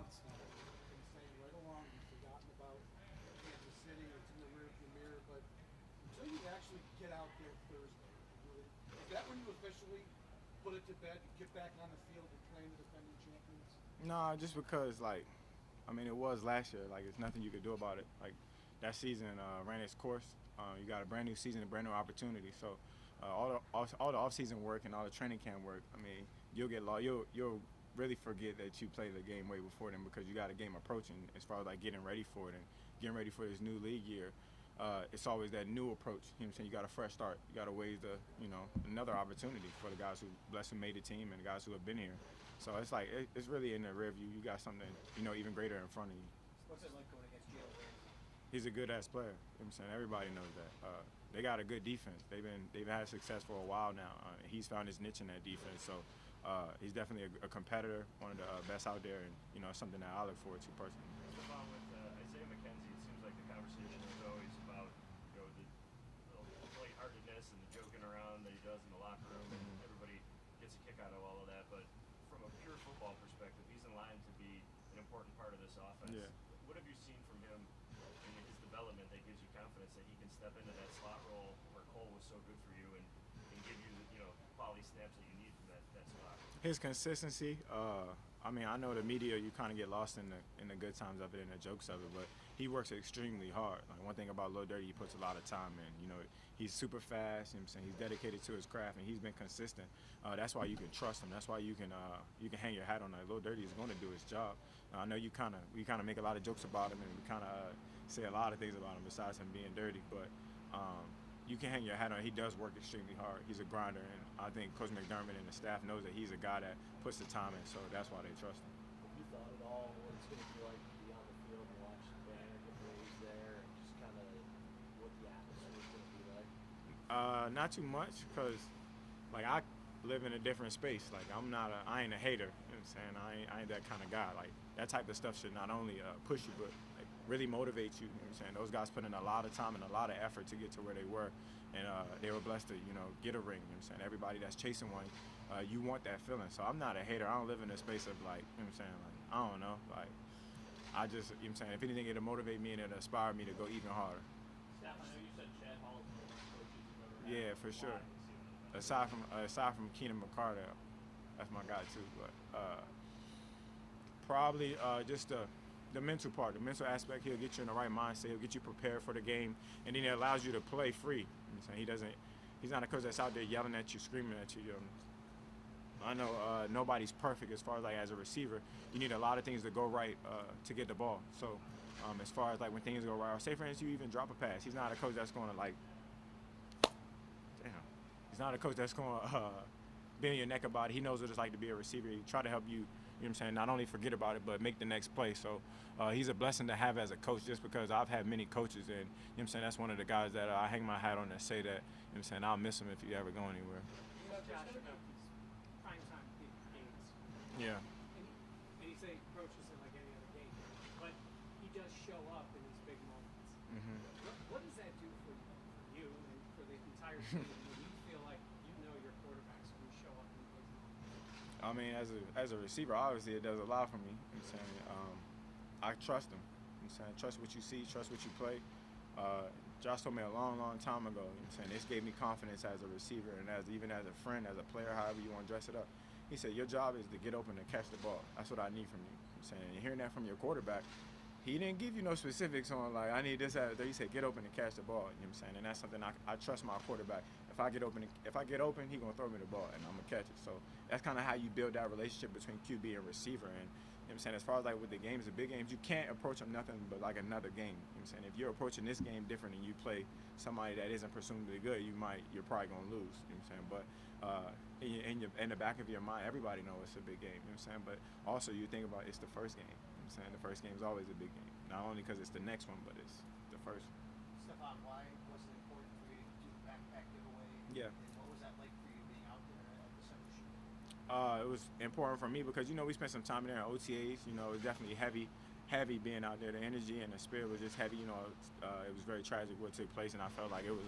months now. I've been saying right along, you've forgotten about Kansas City. It's in the rearview mirror, but until you actually get out there Thursday, is that when you officially put it to bed, get back on the field and play the defending champions? No, just because I mean, it was last year. Like, it's nothing you could do about it. Like, that season ran its course. You got a brand new season, a brand new opportunity. So, all the off-season work and all the training camp work. I mean, you'll get lost. You'll really forget that you played the game way before then because you got a game approaching as far as like getting ready for it and getting ready for this new league year. It's always that new approach. You know what I'm saying? You got a fresh start. You got a ways to, another opportunity for the guys who made the team and the guys who have been here. So it's like it's really in the rear view. You got something even greater in front of you. What's it like going against Jalen Ramsey? He's a good ass player. You know what I'm saying? Everybody knows that. They got a good defense. They've had success for a while now. He's found his niche in that defense. So he's definitely a competitor, one of the best out there, and something that I look forward to personally. Stefon, with Isaiah McKenzie, it seems like the conversation is always about the lightheartedness and the joking around that he does in the locker room, and everybody gets a kick out of all of that. But from a pure football perspective, he's in line to be an important part of this offense. Yeah. What have you seen from him in his development that gives you confidence that he can step into that slot role where Cole was so good for you and give you quality snaps that you need from that spot? His consistency. I mean, I know the media, you kind of get lost in the good times of it and the jokes of it, but he works extremely hard. Like, one thing about Lil Dirty, he puts a lot of time in. He's super fast. You know what I'm saying? He's dedicated to his craft, and he's been consistent. That's why you can trust him. That's why you can hang your hat on that. Lil Dirty is going to do his job. I know we kind of make a lot of jokes about him, and we kind of say a lot of things about him besides him being dirty, but you can hang your hat on. He does work extremely hard. He's a grinder, and I think Coach McDermott and the staff knows that he's a guy that puts the time in, so that's why they trust him. Have you thought at all what it's going to be like to be on the field and watch the banner get raised there, and just kind of what the atmosphere is going to be like? Not too much, because I live in a different space. Like, I ain't a hater. You know what I'm saying? I ain't that kind of guy. Like, that type of stuff should not only push you, but really motivate you. You know what I'm saying? Those guys put in a lot of time and a lot of effort to get to where they were, and they were blessed to get a ring. You know what I'm saying? Everybody that's chasing one, you want that feeling. So I'm not a hater. I don't live in a space of you know what I'm saying? Like, I don't know. Like, I just, you know what I'm saying? If anything, it'll motivate me and it'll inspire me to go even harder. Steph, I know you said Chad Hall is one of the coaches you've ever had. Yeah, for sure. Aside from Keenan McCarter, that's my guy too. But probably just the mental part, the mental aspect. He'll get you in the right mindset. He'll get you prepared for the game, and then it allows you to play free. You know what I'm saying? He's not a coach that's out there yelling at you, screaming at you. I know nobody's perfect as far as as a receiver. You need a lot of things to go right to get the ball. So as far as when things go right, or say for instance you even drop a pass, he's not a coach that's going to He's not a coach that's going to bend your neck about it. He knows what it's like to be a receiver. He try to help you. You know what I'm saying? Not only forget about it, but make the next play. So he's a blessing to have as a coach, just because I've had many coaches, and you know what I'm saying, that's one of the guys that I hang my hat on that say that, you know what I'm saying, I'll miss him if you ever go anywhere. Josh, primetime games. Yeah. And he say approaches it like any other game, but he does show up in these big moments. Mm-hmm. What does that do for you and for the entire team when you feel like your quarterback's going to show up in these moments? I mean, as a receiver, obviously it does a lot for me. You know what I'm saying? I trust him. You know what I'm saying? Trust what you see, trust what you play. Josh told me a long, long time ago, you know what I'm saying, this gave me confidence as a receiver and even as a friend, as a player, however you want to dress it up. He said, your job is to get open and catch the ball. That's what I need from you. You know what I'm saying? And hearing that from your quarterback, he didn't give you no specifics on I need this out there. He said, get open and catch the ball. You know what I'm saying? And that's something I trust my quarterback. If I get open, he gonna throw me the ball and I'm gonna catch it. So that's kind of how you build that relationship between QB and receiver. And you know what I'm saying, as far as with the games, the big games, you can't approach them nothing but another game. You know what I'm saying? If you're approaching this game different and you play somebody that isn't presumably good, you're probably gonna lose. You know what I'm saying? But in the back of your mind, everybody knows it's a big game. You know what I'm saying? But also you think about it's the first game. You know what I'm saying? The first game is always a big game. Not only because it's the next one, but it's the first one. Stefon, why was it important for you to do the backpack giveaway? Yeah. And what was that like for you being out there at the center shoot? It was important for me because, we spent some time there at OTAs. It was definitely heavy being out there. The energy and the spirit was just heavy. It was very tragic what took place, and I felt like it was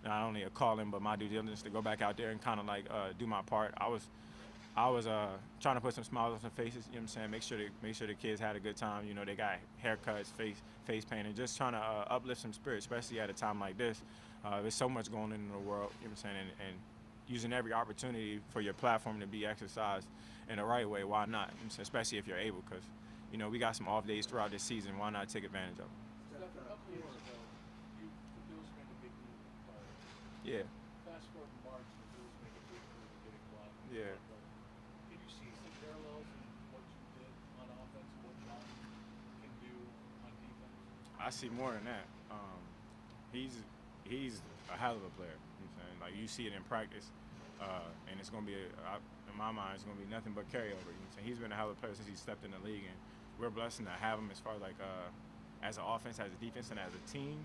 not only a calling, but my due diligence to go back out there and kind of do my part. I I was trying to put some smiles on some faces. You know what I'm saying? Make sure the kids had a good time. You know, they got haircuts, face paint, and just trying to uplift some spirits, especially at a time like this. There's so much going on in the world. You know what I'm saying? And using every opportunity for your platform to be exercised in the right way. Why not? You know what I'm saying? Especially if you're able, because you know we got some off days throughout this season. Why not take advantage of them? Steph, a couple of years ago, the Bills made a big move with players. Yeah. Fast forward to March, the Bills make a big move and get a club. Yeah. Can you see some parallels in what you did on offense and what John can do on defense? I see more than that. He's a hell of a player. You know what I'm saying? Like you see it in practice, and it's gonna be in my mind it's gonna be nothing but carryover. You know what I'm saying? He's been a hell of a player since he stepped in the league, and we're blessed to have him as far as like as an offense, as a defense, and as a team.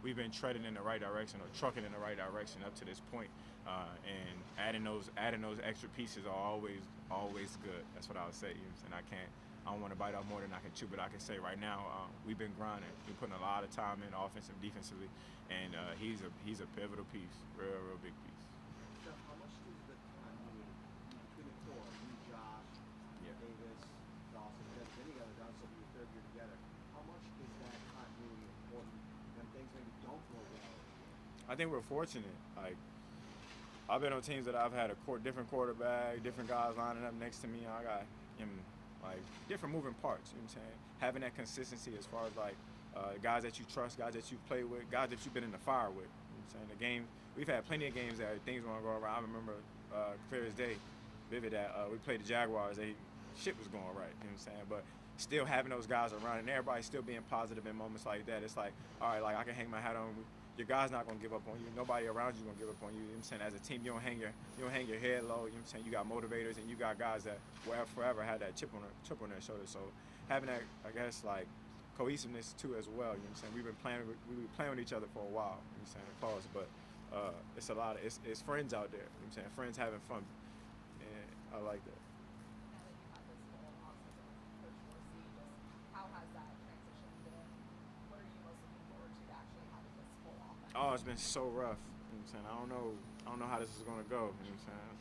We've been treading in the right direction or trucking in the right direction up to this point, and adding those extra pieces are always good. That's what I would say. You know what I'm saying? I don't want to bite off more than I can chew, but I can say right now we've been grinding. We're putting a lot of time in offensive, defensively, and he's a pivotal piece, real big piece. Steph, how much is the continuity between the core, you, Josh, Davis, Dawson, then you got Dawson, your third year together? How much is that continuity important when things maybe don't go well? I think we're fortunate. Like I've been on teams that I've had different quarterback, different guys lining up next to me. I got like different moving parts. You know what I'm saying? Having that consistency as far as like guys that you trust, guys that you play with, guys that you've been in the fire with. You know what I'm saying? The game, we've had plenty of games that things weren't going right. I remember clear as day, vivid that we played the Jaguars. Shit was going right. You know what I'm saying? But still having those guys around and everybody still being positive in moments like that. It's like, all right, like I can hang my hat on. Your guy's not gonna give up on you. Nobody around you gonna give up on you. You know what I'm saying? As a team, you don't hang your head low. You know what I'm saying? You got motivators and you got guys that will forever had that chip on their shoulder. So having that, I guess, like cohesiveness too as well. You know what I'm saying? We've been playing with each other for a while. You know what I'm saying? Pause, but it's a lot of it's friends out there. You know what I'm saying? Friends having fun, and I like that. Now that you have this full offseason with Coach Dorsey, just how has that transition been? What are you most looking forward to actually having this full offense? Oh, it's been so rough. You know what I'm saying? I don't know how this is gonna go. You know what I'm saying?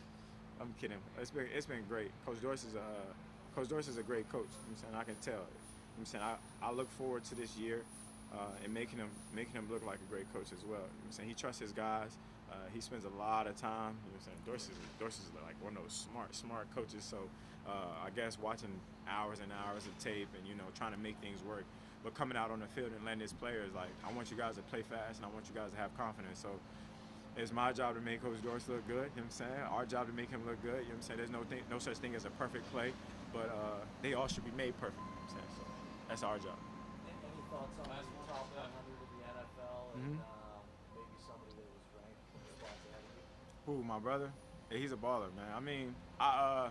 I'm kidding. It's been great. Coach Dorsey's a great coach. You know what I'm saying? I can tell. You know what I'm saying? I look forward to this year and making him look like a great coach as well. You know what I'm saying? He trusts his guys. He spends a lot of time. You know what I'm saying? Dorsey's like one of those smart coaches. So I guess watching hours and hours of tape and trying to make things work. But coming out on the field and letting his players, like, I want you guys to play fast and I want you guys to have confidence. So it's my job to make Coach Dorsey look good. You know what I'm saying? Our job to make him look good. You know what I'm saying? There's no such thing as a perfect play, but they all should be made perfect. You know what I'm saying? So that's our job. Any thoughts on the top 100 of the NFL and maybe somebody that was ranked spots ahead of you? Who, my brother? Yeah, he's a baller, man. I mean, I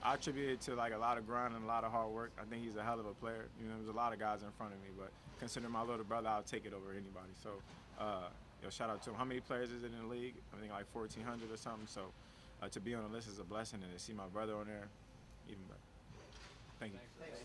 attribute it to like a lot of grind and a lot of hard work. I think he's a hell of a player. There's a lot of guys in front of me, but considering my little brother, I'll take it over anybody. So, shout out to him. How many players is it in the league? I think like 1,400 or something. So, to be on the list is a blessing, and to see my brother on there, even better. Thank you. Thanks.